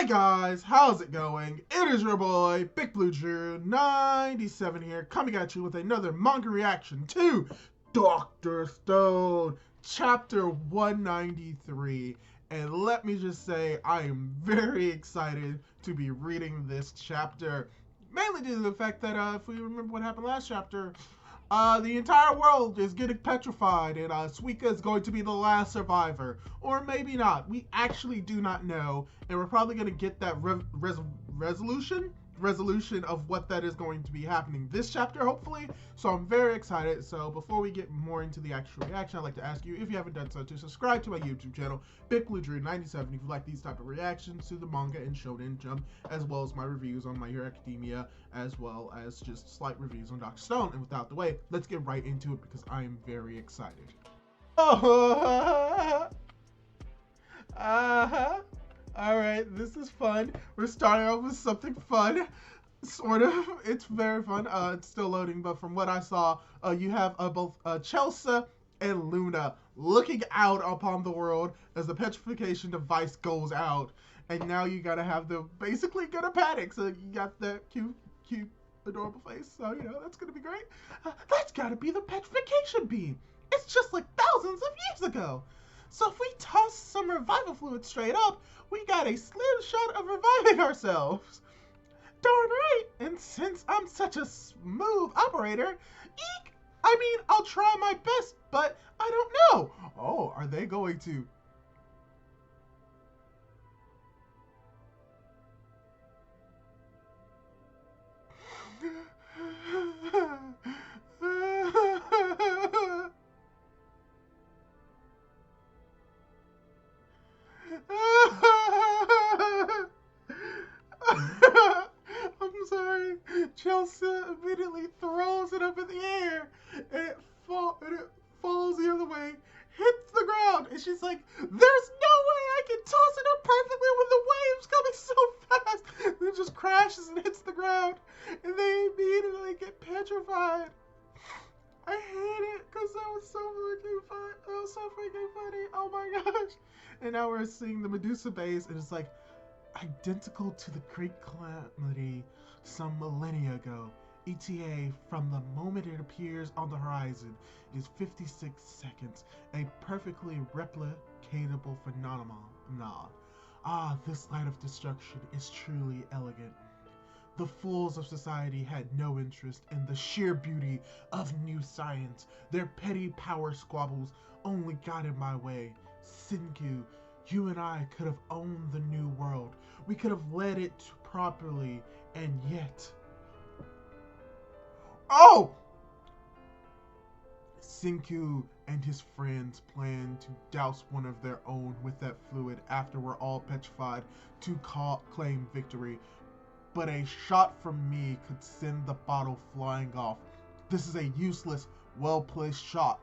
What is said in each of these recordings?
Guys, how's it going? It is your boy, Big Blue Drew 97 here, coming at you with another manga reaction to Dr. Stone, chapter 193. And let me just say, I am very excited to be reading this chapter, mainly due to the fact that, if we remember what happened last chapter, the entire world is getting petrified, and Suika is going to be the last survivor. Or maybe not. We actually do not know, and we're probably going to get that resolution of what that is going to be happening this chapter, hopefully. So I'm very excited. So before we get more into the actual reaction, I'd like to ask you, if you haven't done so, to subscribe to my YouTube channel, Big Blue Drew 97, if you like these type of reactions to the manga and Shonen Jump, as well as my reviews on My Hero Academia, as well as just slight reviews on Dr. Stone. And without the way, let's get right into it because I am very excited. Oh, Alright, this is fun. We're starting off with something fun. Sort of. It's very fun. It's still loading, but from what I saw, you have both Chelsea and Luna looking out upon the world as the petrification device goes out. And now you gotta have them basically gonna panic. So you got the cute, adorable face. So, that's gonna be great. That's gotta be the petrification beam. It's just like thousands of years ago. So if we toss some revival fluid straight up, we got a slim shot of reviving ourselves. Darn right. And since I'm such a smooth operator, eek, I mean, I'll try my best, but I don't know. Oh, are they going to? I'm sorry. Chelsea immediately throws it up in the air, and it falls the other way, hits the ground, and she's like, "There's no way I can toss it up perfectly with the waves coming so fast." And it just crashes and hits the ground, and they immediately get petrified. I hate it because that was so freaking fun. That was so freaking funny. Oh my gosh. And now we're seeing the Medusa base, and it's like identical to the Great Calamity some millennia ago. ETA from the moment it appears on the horizon is 56 seconds. A perfectly replicatable phenomenon. This light of destruction is truly elegant. The fools of society had no interest in the sheer beauty of new science. Their petty power squabbles only got in my way. Senku, you and I could have owned the new world. We could have led it properly, and yet... Oh! Senku and his friends planned to douse one of their own with that fluid after we're all petrified to claim victory. But a shot from me could send the bottle flying off. This is a useless, well-placed shot.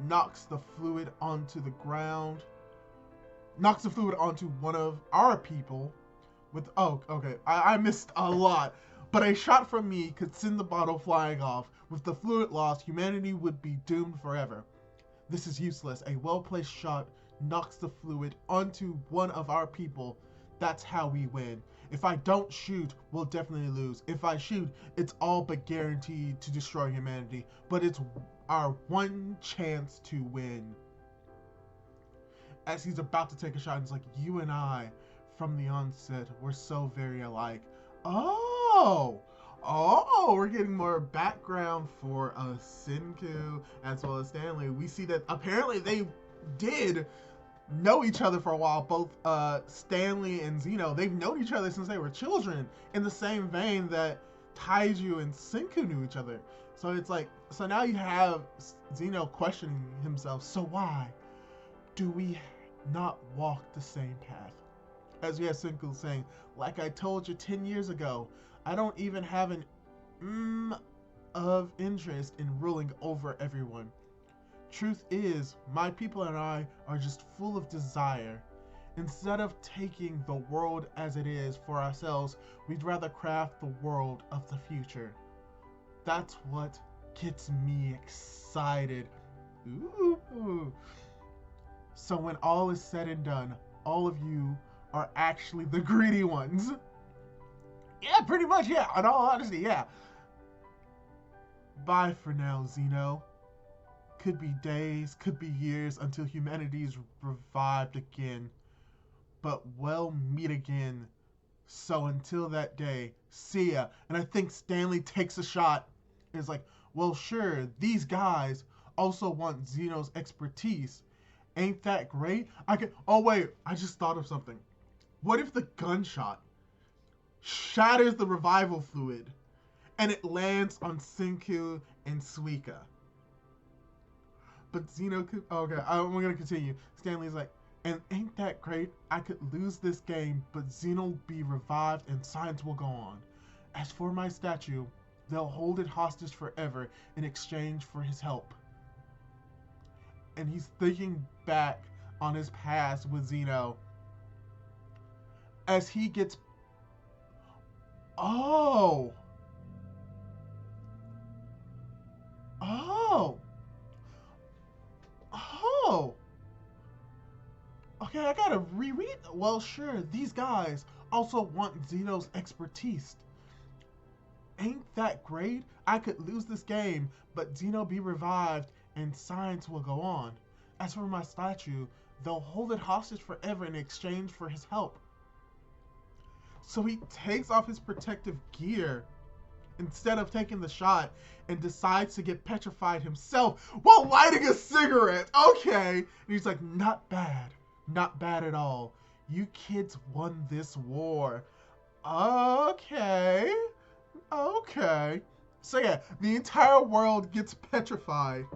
Knocks the fluid onto the ground. Knocks the fluid onto one of our people. I missed a lot. But a shot from me could send the bottle flying off. With the fluid lost, humanity would be doomed forever. This is useless. A well-placed shot knocks the fluid onto one of our people. That's how we win. If I don't shoot, we'll definitely lose. If I shoot, it's all but guaranteed to destroy humanity. But it's our one chance to win. As he's about to take a shot, he's like, you and I, from the onset, were so very alike. Oh, we're getting more background for Senku as well as Stanley. We see that apparently they did know each other for a while. Both Stanley and Zeno, they've known each other since they were children, in the same vein that Taiju and Senku knew each other. So it's like, so now you have Zeno questioning himself, so why do we not walk the same path? As we have Senku saying, like I told you 10 years ago, I don't even have an of interest in ruling over everyone. Truth is, my people and I are just full of desire. Instead of taking the world as it is for ourselves, we'd rather craft the world of the future. That's what gets me excited. Ooh. So when all is said and done, all of you are actually the greedy ones. Yeah, pretty much, yeah. In all honesty, yeah. Bye for now, Xeno. Could be days, could be years until humanity's revived again. But we'll meet again. So until that day, see ya. And I think Stanley takes a shot. It's like, well, sure, these guys also want Xeno's expertise. Ain't that great? I could. Oh, wait, I just thought of something. What if the gunshot shatters the revival fluid and it lands on Senku and Suika? But Xeno could. Okay, we're gonna continue. Stanley's like, and ain't that great? I could lose this game, but Xeno will be revived and science will go on. As for my statue, they'll hold it hostage forever in exchange for his help. And he's thinking back on his past with Xeno. As he gets... Oh! Oh! Oh! Okay, I gotta reread. Well, sure, these guys also want Xeno's expertise. Ain't that great? I could lose this game, but Xeno be revived and science will go on. As for my statue, they'll hold it hostage forever in exchange for his help. So he takes off his protective gear instead of taking the shot and decides to get petrified himself while lighting a cigarette. Okay. And he's like, not bad. Not bad at all. You kids won this war. Okay. Okay. So yeah, the entire world gets petrified.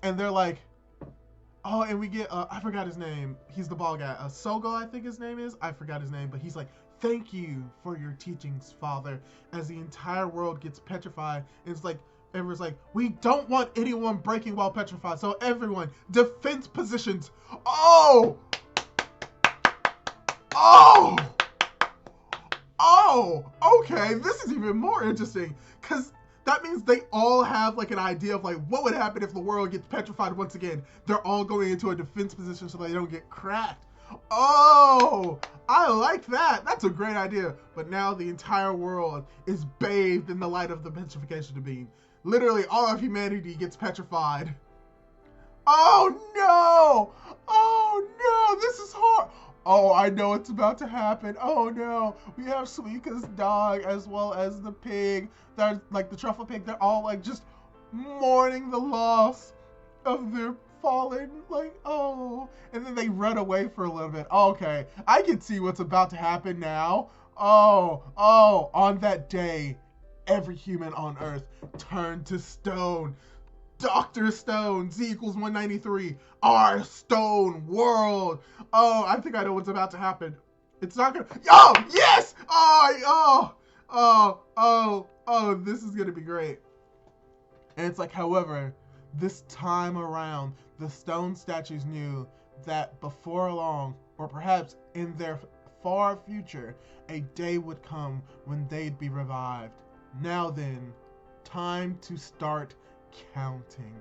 And they're like, oh, and we get, I forgot his name. He's the bald guy. Sogo, I think his name is. I forgot his name, but he's like, thank you for your teachings, Father. As the entire world gets petrified, it's like, everyone's like, we don't want anyone breaking while petrified. So everyone, defense positions. Oh! Oh! Oh! Okay, this is even more interesting. Because that means they all have like an idea of like what would happen if the world gets petrified once again. They're all going into a defense position so they don't get cracked. Oh, I like that. That's a great idea. But now the entire world is bathed in the light of the petrification beam. Literally all of humanity gets petrified. Oh no! Oh no, this is hard. Oh, I know what's about to happen. Oh no, we have Suika's dog as well as the pig. They're like the truffle pig. They're all like just mourning the loss of their fallen, like, oh. And then they run away for a little bit. Okay, I can see what's about to happen now. Oh, on that day, every human on Earth turned to stone. Dr.STONE, Z equals 193, our stone world. Oh, I think I know what's about to happen. It's not gonna, oh, yes! Oh, this is gonna be great. And it's like, however, this time around, the stone statues knew that before long, or perhaps in their far future, a day would come when they'd be revived. Now then, time to start counting.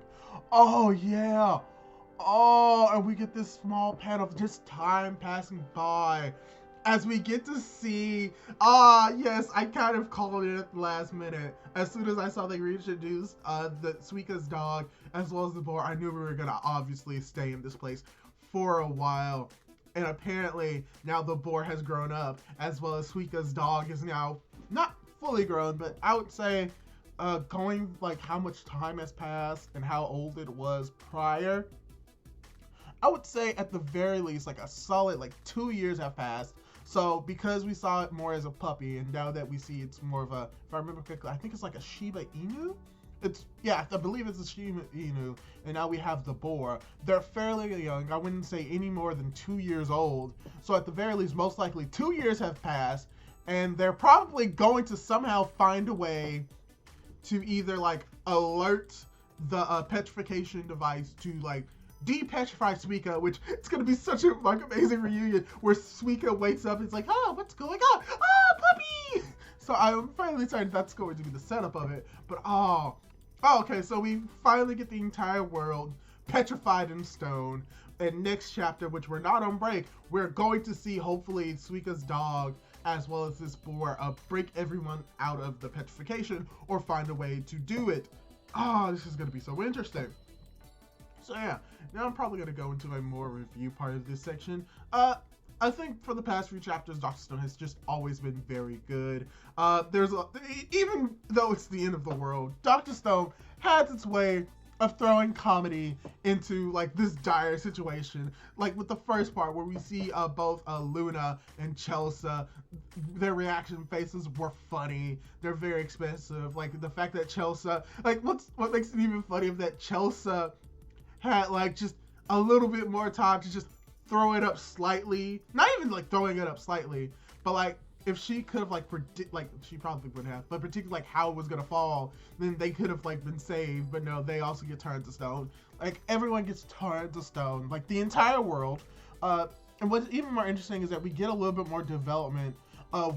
Oh yeah. Oh, and we get this small panel of just time passing by as we get to see, yes, I kind of called it at the last minute. As soon as I saw they reintroduced the Suika's dog as well as the boar, I knew we were gonna obviously stay in this place for a while. And apparently now the boar has grown up, as well as Suika's dog is now not fully grown, but I would say going like how much time has passed and how old it was prior, I would say at the very least like a solid like 2 years have passed. So because we saw it more as a puppy, and now that we see it's more of a, if I remember correctly, I think it's like a Shiba Inu. I believe it's a Shiba Inu, and now we have the boar. They're fairly young. I wouldn't say any more than 2 years old. So at the very least, most likely 2 years have passed, and they're probably going to somehow find a way to either like alert the petrification device to like de-petrify Suika, which it's gonna be such a like amazing reunion where Suika wakes up and it's like, oh, what's going on? Oh, puppy! So I'm finally excited that's going to be the setup of it. But okay, so we finally get the entire world petrified in stone. And next chapter, which we're not on break, we're going to see hopefully Suika's dog as well as this boar break everyone out of the petrification or find a way to do it. Oh, this is going to be so interesting. So yeah, now I'm probably going to go into a more review part of this section. I think for the past few chapters, Dr. Stone has just always been very good. Even though it's the end of the world, Dr. Stone has its way of throwing comedy into like this dire situation. Like with the first part where we see both Luna and Chelsea, their reaction faces were funny. They're very expensive. Like the fact that Chelsea, like what makes it even funny is that Chelsea had like just a little bit more time to just throw it up slightly. Not even like throwing it up slightly, but like if she could have like predict, like she probably would have, but particularly like how it was gonna fall, then they could have like been saved. But no, they also get turned to stone. Like everyone gets turned to stone, like the entire world. And what's even more interesting is that we get a little bit more development.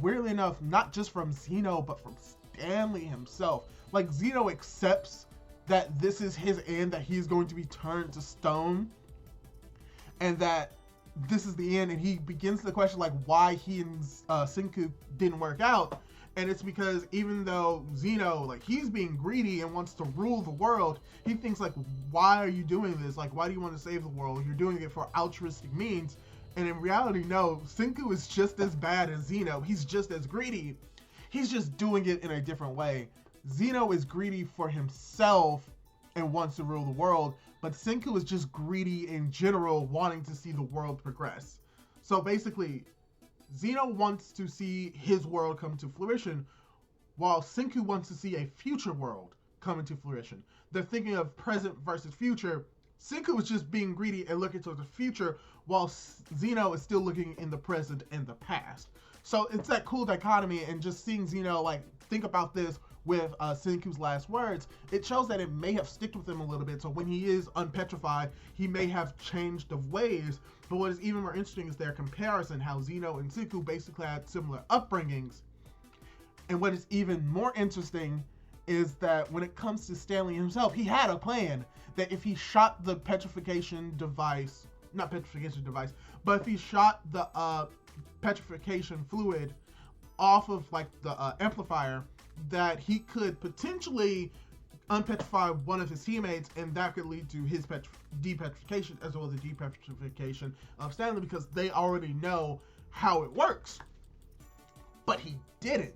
Weirdly enough, not just from Zeno, but from Stanley himself. Like Zeno accepts that this is his end, that he's going to be turned to stone, and that this is the end. And he begins the question like why he and Senku didn't work out. And it's because even though Zeno, like he's being greedy and wants to rule the world, he thinks like, why are you doing this? Like, why do you want to save the world? You're doing it for altruistic means. And in reality, no, Senku is just as bad as Zeno. He's just as greedy. He's just doing it in a different way. Zeno is greedy for himself and wants to rule the world, but Senku is just greedy in general, wanting to see the world progress. So basically, Zeno wants to see his world come to fruition, while Senku wants to see a future world come into fruition. They're thinking of present versus future. Senku is just being greedy and looking towards the future, while Zeno is still looking in the present and the past. So it's that cool dichotomy, and just seeing Zeno like think about this with Senku's last words, it shows that it may have stuck with him a little bit. So when he is unpetrified, he may have changed of ways. But what is even more interesting is their comparison, how Zeno and Senku basically had similar upbringings. And what is even more interesting is that when it comes to Stanley himself, he had a plan that if he shot the petrification device, not petrification device, but if he shot the petrification fluid off of like the amplifier, that he could potentially unpetrify one of his teammates, and that could lead to his depetrification as well as the depetrification of Stanley, because they already know how it works. But he didn't.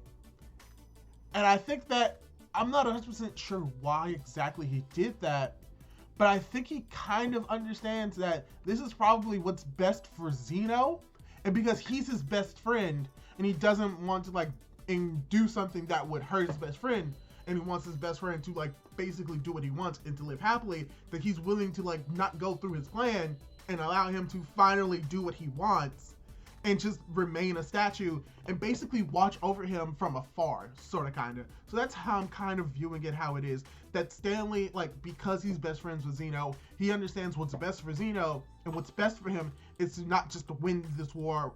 And I think that, I'm not 100% sure why exactly he did that, but I think he kind of understands that this is probably what's best for Zeno, and because he's his best friend, and he doesn't want to like do something that would hurt his best friend, and he wants his best friend to like basically do what he wants and to live happily, that he's willing to like not go through his plan and allow him to finally do what he wants and just remain a statue and basically watch over him from afar, sort of, kind of. So that's how I'm kind of viewing it, how it is that Stanley, like, because he's best friends with Zeno, he understands what's best for Zeno, and what's best for him is to not just to win this war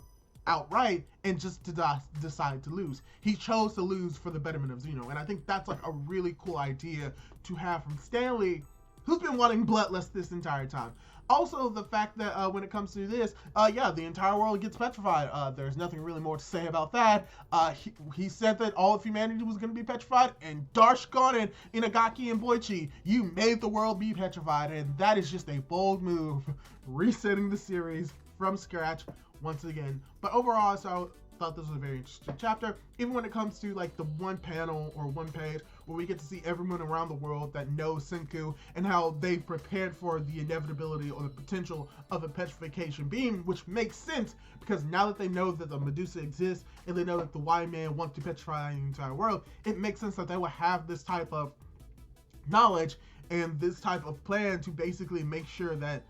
outright and just to decide to lose. He chose to lose for the betterment of Zeno, and I think that's like a really cool idea to have from Stanley, who's been wanting bloodlust this entire time. Also, the fact that when it comes to this, yeah, the entire world gets petrified. There's nothing really more to say about that. He said that all of humanity was going to be petrified, and Darshkon and Inagaki and Boichi, you made the world be petrified, and that is just a bold move, resetting the series from scratch once again. But overall, so I thought this was a very interesting chapter, even when it comes to like the one panel or one page where we get to see everyone around the world that knows Senku and how they prepared for the inevitability or the potential of a petrification beam, which makes sense because now that they know that the Medusa exists and they know that the Y-Man wants to petrify the entire world, it makes sense that they will have this type of knowledge and this type of plan to basically make sure that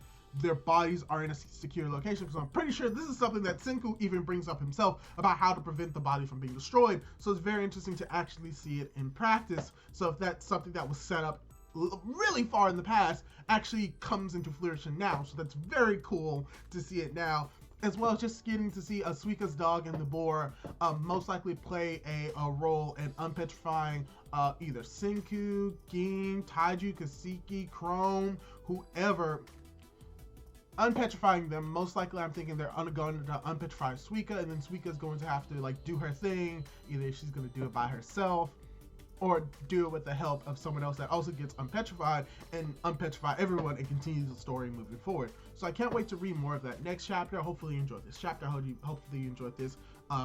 their bodies are in a secure location, because I'm pretty sure this is something that Senku even brings up himself about how to prevent the body from being destroyed. So it's very interesting to actually see it in practice. So if that's something that was set up really far in the past actually comes into fruition now, so that's very cool to see it now, as well as just getting to see Suika's dog and the boar most likely play a role in unpetrifying either Senku, Gin, Taiju, Kaseki, Chrome, whoever. unpetrifying them. Most likely, I'm thinking they're going to unpetrify Suika, and then Suika's going to have to like do her thing. Either she's going to do it by herself, or do it with the help of someone else that also gets unpetrified and unpetrify everyone and continue the story moving forward. So I can't wait to read more of that next chapter. Hopefully you enjoyed this chapter. Hopefully you enjoyed this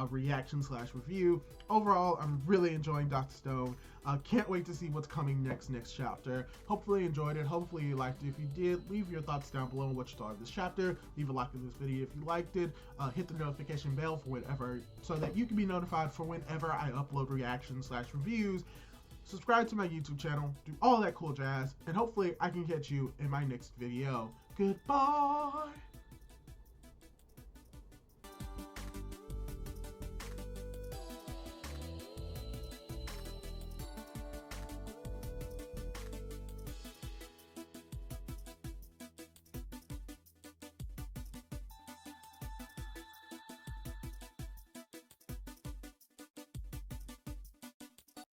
reaction/review. Overall, I'm really enjoying Dr. Stone. Can't wait to see what's coming next chapter. Hopefully you enjoyed it. Hopefully you liked it. If you did, leave your thoughts down below on what you thought of this chapter. Leave a like on this video if you liked it. Hit the notification bell for whenever, so that you can be notified for whenever I upload reactions/reviews. Subscribe to my YouTube channel, do all that cool jazz, and hopefully I can catch you in my next video. Goodbye!